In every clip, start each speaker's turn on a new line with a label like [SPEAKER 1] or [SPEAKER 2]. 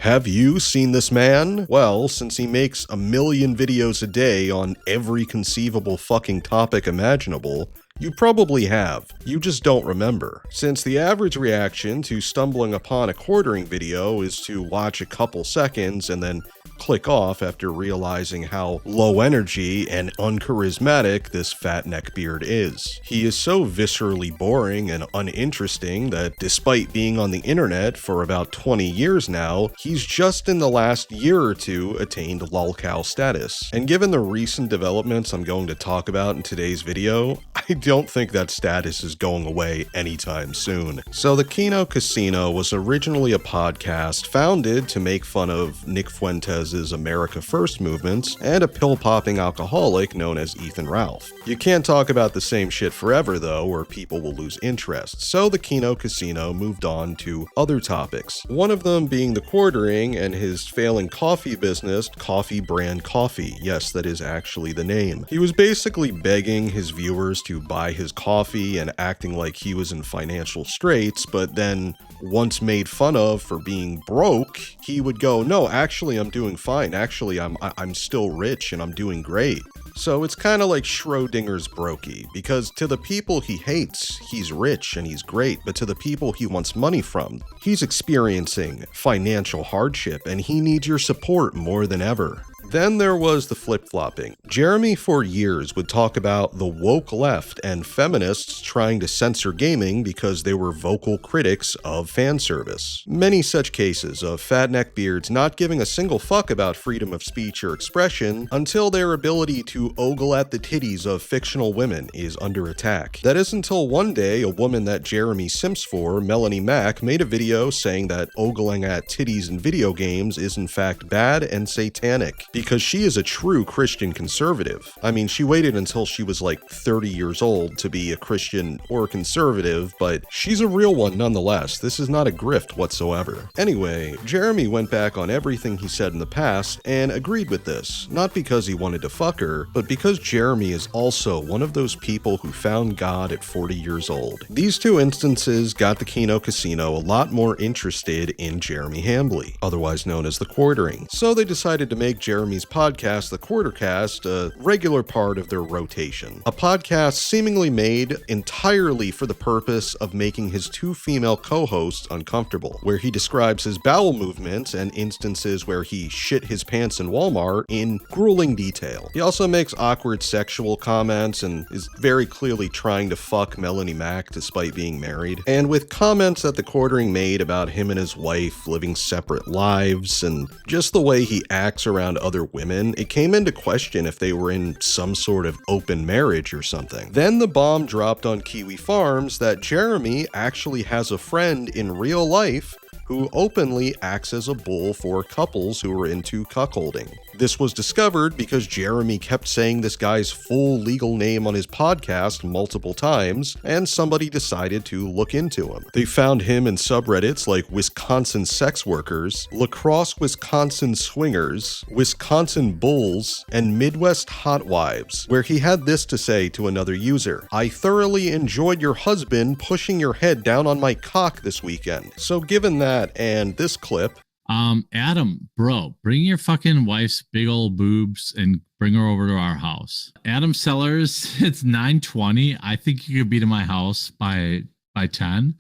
[SPEAKER 1] Have you seen this man? Well, since he makes a million videos a day on every conceivable fucking topic imaginable, you probably have. You just don't remember. Since the average reaction to stumbling upon a quartering video is to watch a couple seconds and then click off after realizing how low energy and uncharismatic this fat neckbeard is. He is so viscerally boring and uninteresting that despite being on the internet for about 20 years now, he's just in the last year or two attained lolcow status. And given the recent developments I'm going to talk about in today's video, I don't think that status is going away anytime soon. So the Kino Casino was originally a podcast founded to make fun of Nick Fuentes' America First movements and a pill-popping alcoholic known as Ethan Ralph. You can't talk about the same shit forever though, or people will lose interest, so the Kino Casino moved on to other topics. One of them being TheQuartering and his failing coffee business, Coffee Brand Coffee. Yes, that is actually the name. He was basically begging his viewers to buy his coffee and acting like he was in financial straits, but then once made fun of for being broke, he would go, "No, actually I'm doing fine. Actually I'm still rich and I'm doing great." So it's kind of like Schrodinger's brokey, because to the people he hates, he's rich and he's great, but to the people he wants money from, he's experiencing financial hardship and he needs your support more than ever. Then there was the flip-flopping. Jeremy for years would talk about the woke left and feminists trying to censor gaming because they were vocal critics of fan service. Many such cases of fat neckbeards not giving a single fuck about freedom of speech or expression until their ability to ogle at the titties of fictional women is under attack. That is until one day a woman that Jeremy simps for, Melanie Mack, made a video saying that ogling at titties in video games is in fact bad and satanic, because she is a true Christian conservative. I mean, she waited until she was like 30 years old to be a Christian or conservative, but she's a real one nonetheless. This is not a grift whatsoever. Anyway, Jeremy went back on everything he said in the past and agreed with this, not because he wanted to fuck her, but because Jeremy is also one of those people who found God at 40 years old. These two instances got the Kino Casino a lot more interested in Jeremy Hambly, otherwise known as TheQuartering, so they decided to make Jeremy's podcast, The Quartercast, a regular part of their rotation. A podcast seemingly made entirely for the purpose of making his two female co-hosts uncomfortable, where he describes his bowel movements and instances where he shit his pants in Walmart in grueling detail. He also makes awkward sexual comments and is very clearly trying to fuck Melanie Mack despite being married. And with comments that TheQuartering made about him and his wife living separate lives and just the way he acts around other women, it came into question if they were in some sort of open marriage or something. Then the bomb dropped on Kiwi Farms that Jeremy actually has a friend in real life who openly acts as a bull for couples who are into cuckolding. This was discovered because Jeremy kept saying this guy's full legal name on his podcast multiple times, and somebody decided to look into him. They found him in subreddits like Wisconsin Sex Workers, Lacrosse Wisconsin Swingers, Wisconsin Bulls, and Midwest Hot Wives, where he had this to say to another user: "I thoroughly enjoyed your husband pushing your head down on my cock this weekend." So given that and this clip,
[SPEAKER 2] Adam, bro, bring your fucking wife's big old boobs and bring her over to our house. Adam Sellers, it's 9:20. I think you could be to my house by 10.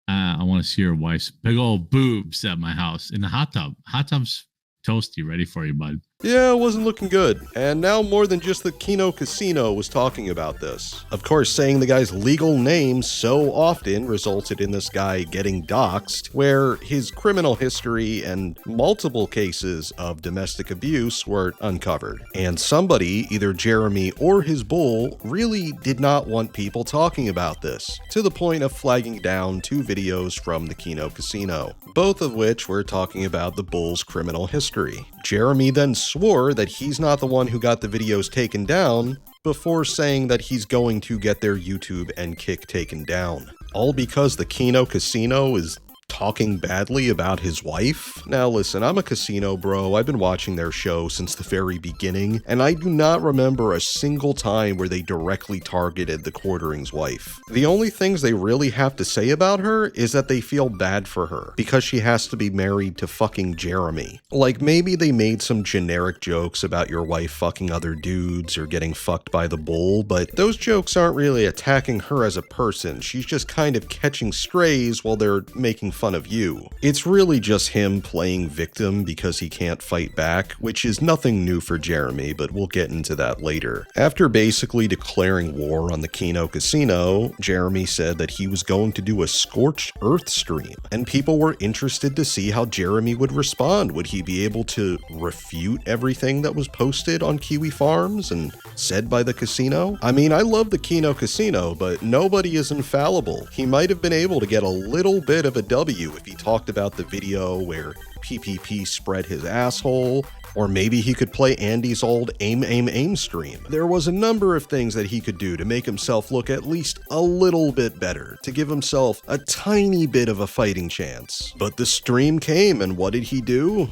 [SPEAKER 2] I want to see your wife's big old boobs at my house in the hot tub. Hot tub's toasty, ready for you, bud.
[SPEAKER 1] Yeah, it wasn't looking good. And now more than just the Kino Casino was talking about this. Of course, saying the guy's legal name so often resulted in this guy getting doxxed, where his criminal history and multiple cases of domestic abuse were uncovered. And somebody, either Jeremy or his bull, really did not want people talking about this, to the point of flagging down 2 videos from the Kino Casino, both of which were talking about the bull's criminal history. Jeremy then swore that he's not the one who got the videos taken down, before saying that he's going to get their YouTube and Kick taken down. All because the Kino Casino is talking badly about his wife? Now listen, I'm a Casino bro. I've been watching their show since the very beginning, and I do not remember a single time where they directly targeted TheQuartering's wife. The only things they really have to say about her is that they feel bad for her because she has to be married to fucking Jeremy. Like, maybe they made some generic jokes about your wife fucking other dudes or getting fucked by the bull, but those jokes aren't really attacking her as a person. She's just kind of catching strays while they're making fun of you. It's really just him playing victim because he can't fight back, which is nothing new for Jeremy, but we'll get into that later. After basically declaring war on the Kino casino, Jeremy said that he was going to do a scorched earth stream, and people were interested to see how Jeremy would respond. Would he be able to refute everything that was posted on Kiwi Farms and said by the casino? I mean, I love the Kino casino, but nobody is infallible. He might have been able to get a little bit of a W if he talked about the video where PPP spread his asshole, or maybe he could play Andy's old aim stream. There was a number of things that he could do to make himself look at least a little bit better, to give himself a tiny bit of a fighting chance. But the stream came, and what did he do?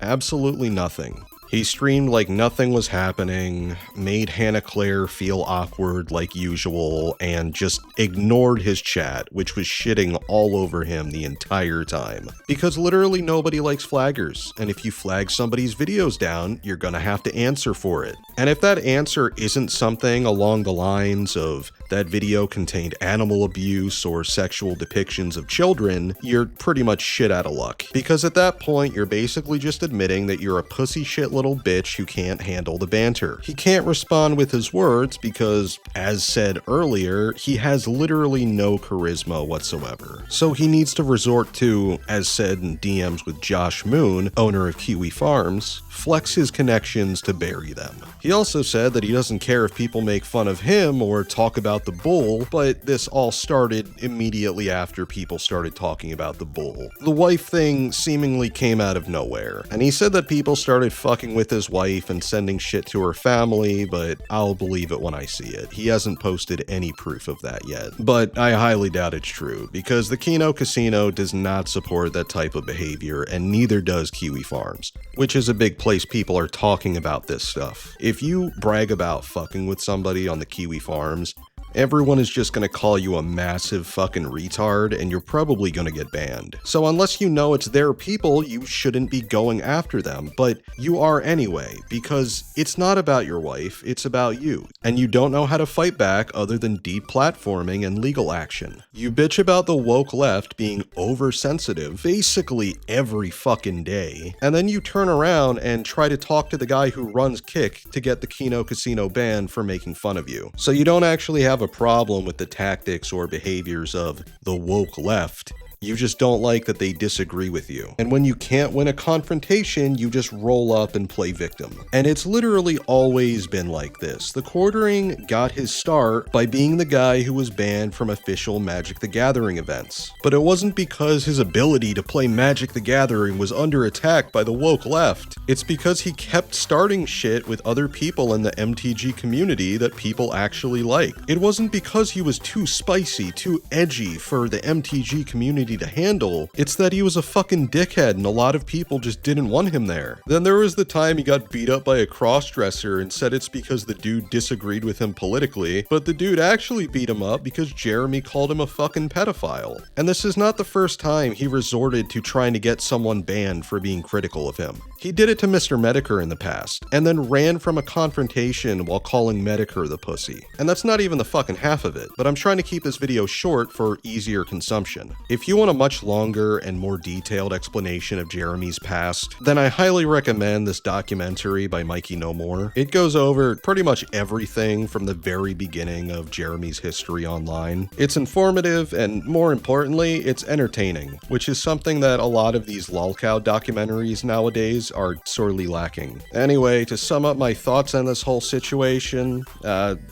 [SPEAKER 1] Absolutely nothing. He streamed like nothing was happening, made Hannah Claire feel awkward like usual, and just ignored his chat, which was shitting all over him the entire time. Because literally nobody likes flaggers, and if you flag somebody's videos down, you're gonna have to answer for it. And if that answer isn't something along the lines of that video contained animal abuse or sexual depictions of children, you're pretty much shit out of luck. Because at that point, you're basically just admitting that you're a pussy shit little bitch who can't handle the banter. He can't respond with his words because, as said earlier, he has literally no charisma whatsoever. So he needs to resort to, as said in DMs with Josh Moon, owner of Kiwi Farms, flex his connections to bury them. He also said that he doesn't care if people make fun of him or talk about the bull, but this all started immediately after people started talking about the bull. The wife thing seemingly came out of nowhere, and he said that people started fucking with his wife and sending shit to her family, but I'll believe it when I see it. He hasn't posted any proof of that yet. But I highly doubt it's true, because the Kino casino does not support that type of behavior, and neither does Kiwi Farms, which is a big place people are talking about this stuff. If you brag about fucking with somebody on the Kiwi Farms, everyone is just gonna call you a massive fucking retard, and you're probably gonna get banned. So unless you know it's their people, you shouldn't be going after them, but you are anyway, because it's not about your wife, it's about you. And you don't know how to fight back other than deplatforming and legal action. You bitch about the woke left being oversensitive basically every fucking day, and then you turn around and try to talk to the guy who runs Kick to get the Kino casino banned for making fun of you. So you don't actually have a problem with the tactics or behaviors of the woke left. You just don't like that they disagree with you. And when you can't win a confrontation, you just roll up and play victim. And it's literally always been like this. TheQuartering got his start by being the guy who was banned from official Magic the Gathering events. But it wasn't because his ability to play Magic the Gathering was under attack by the woke left. It's because he kept starting shit with other people in the MTG community that people actually liked. It wasn't because he was too spicy, too edgy for the MTG community to handle, it's that he was a fucking dickhead and a lot of people just didn't want him there. Then there was the time he got beat up by a crossdresser and said it's because the dude disagreed with him politically, but the dude actually beat him up because Jeremy called him a fucking pedophile. And this is not the first time he resorted to trying to get someone banned for being critical of him. He did it to Mr. Medicare in the past, and then ran from a confrontation while calling Medicare the pussy. And that's not even the fucking half of it, but I'm trying to keep this video short for easier consumption. If you want a much longer and more detailed explanation of Jeremy's past, then I highly recommend this documentary by Mikey No More. It goes over pretty much everything from the very beginning of Jeremy's history online. It's informative, and more importantly, it's entertaining, which is something that a lot of these lolcow documentaries nowadays are sorely lacking. Anyway, to sum up my thoughts on this whole situation,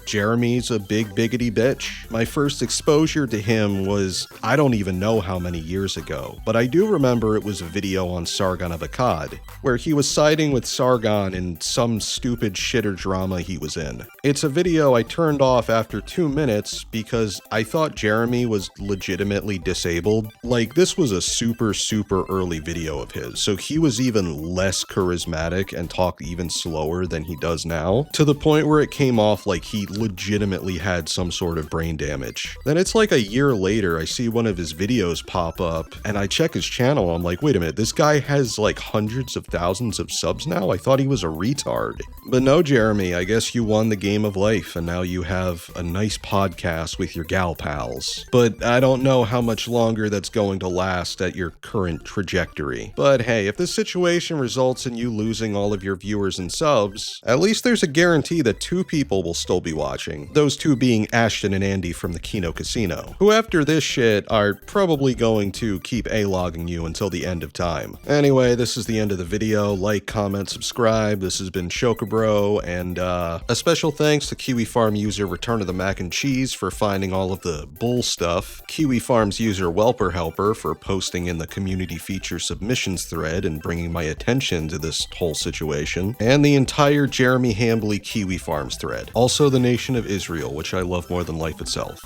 [SPEAKER 1] Jeremy's a big biggity bitch. My first exposure to him was, I don't even know how many years ago, but I do remember it was a video on Sargon of Akkad, where he was siding with Sargon in some stupid shitter drama he was in. It's a video I turned off after 2 minutes because I thought Jeremy was legitimately disabled. Like, this was a super early video of his, so he was even less charismatic and talked even slower than he does now, to the point where it came off like he legitimately had some sort of brain damage. Then it's like a year later, I see one of his videos pop up, and I check his channel, I'm like, wait a minute, this guy has like hundreds of thousands of subs now? I thought he was a retard. But no, Jeremy, I guess you won the game of life, and now you have a nice podcast with your gal pals. But I don't know how much longer that's going to last at your current trajectory. But hey, if this situation results in you losing all of your viewers and subs, at least there's a guarantee that 2 people will still be watching. Those 2 being Ashton and Andy from the Kino Casino, who after this shit are probably going to keep A-logging you until the end of time. Anyway, this is the end of the video. Like, comment, subscribe. This has been Shokabro, and a special thanks to Kiwi Farm user Return of the Mac and Cheese for finding all of the bull stuff, Kiwi Farms user Welper Helper for posting in the community feature submissions thread and bringing my attention to this whole situation, and the entire Jeremy Hambly Kiwi Farms thread. Also the Nation of Israel, which I love more than life itself.